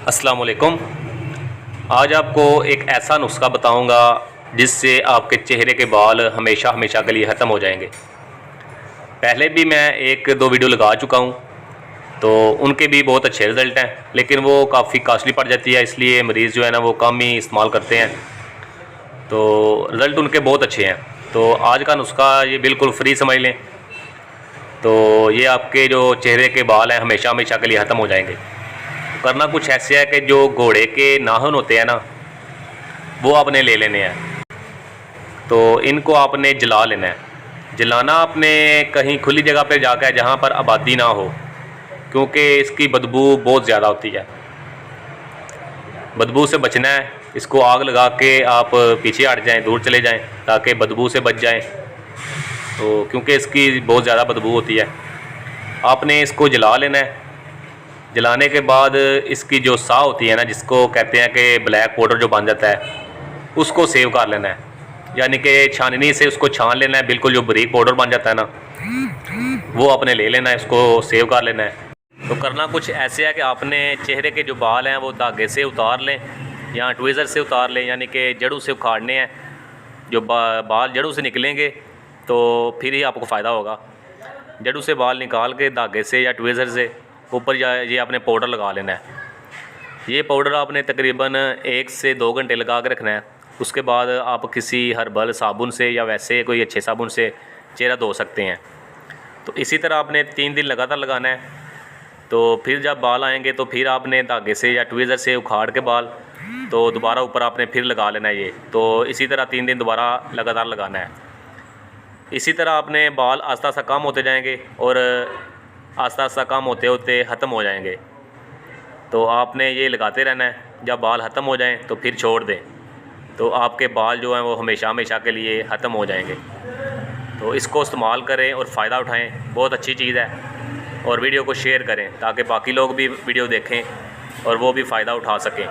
अस्सलाम वालेकुम। आज आपको एक ऐसा नुस्खा बताऊंगा जिससे आपके चेहरे के बाल हमेशा हमेशा के लिए ख़त्म हो जाएंगे। पहले भी मैं एक दो वीडियो लगा चुका हूं, तो उनके भी बहुत अच्छे रिज़ल्ट हैं, लेकिन वो काफ़ी कॉस्टली पड़ जाती है, इसलिए मरीज़ जो है ना वो कम ही इस्तेमाल करते हैं। तो रिज़ल्ट उनके बहुत अच्छे हैं। तो आज का नुस्खा ये बिल्कुल फ्री समझ लें। तो ये आपके जो चेहरे के बाल हैं हमेशा हमेशा के लिए ख़त्म हो जाएंगे। करना कुछ ऐसे है कि जो घोड़े के नाखून होते हैं ना, वो आपने ले लेने हैं। तो इनको आपने जला लेना है। जलाना आपने कहीं खुली जगह पे जाकर, जहाँ पर आबादी ना हो, क्योंकि इसकी बदबू बहुत ज़्यादा होती है। बदबू से बचना है। इसको आग लगा के आप पीछे हट जाएं, दूर चले जाएं, ताकि बदबू से बच जाएं। तो क्योंकि इसकी बहुत ज़्यादा बदबू होती है। आपने इसको जला लेना है। जलाने के बाद इसकी जो सा होती है ना, जिसको कहते हैं कि ब्लैक पाउडर जो बन जाता है, उसको सेव कर लेना है। यानी कि छाननी से उसको छान लेना है, बिल्कुल जो बारीक पाउडर बन जाता है ना, वो आपने ले लेना है, उसको सेव कर लेना है। तो करना कुछ ऐसे है कि आपने चेहरे के जो बाल हैं वो धागे से उतार लें या ट्वीज़र से उतार लें, यानी कि जड़ों से उखाड़ने हैं। जो बाल जड़ों से निकलेंगे तो फिर ही आपको फ़ायदा होगा। जड़ों से बाल निकाल के धागे से या ट्वीज़र से ऊपर ये आपने पाउडर लगा लेना है। ये पाउडर आपने तकरीबन 1 से 2 घंटे लगा के रखना है। उसके बाद आप किसी हर्बल साबुन से या वैसे कोई अच्छे साबुन से चेहरा धो सकते हैं। तो इसी तरह आपने 3 दिन लगातार लगाना है। तो फिर जब बाल आएंगे तो फिर आपने धागे से या ट्वीज़र से उखाड़ के बाल तो दोबारा ऊपर आपने फिर लगा लेना है ये। तो इसी तरह 3 दिन दोबारा लगातार लगाना है। इसी तरह आपने बाल आस्ता आस्ता कम होते जाएंगे और आस्ता आस्ता कम होते होते ख़त्म हो जाएंगे। तो आपने ये लगाते रहना है। जब बाल ख़त्म हो जाएं तो फिर छोड़ दें। तो आपके बाल जो हैं वो हमेशा हमेशा के लिए ख़त्म हो जाएंगे। तो इसको इस्तेमाल करें और फ़ायदा उठाएं, बहुत अच्छी चीज़ है। और वीडियो को शेयर करें ताकि बाकी लोग भी वीडियो देखें और वो भी फ़ायदा उठा सकें।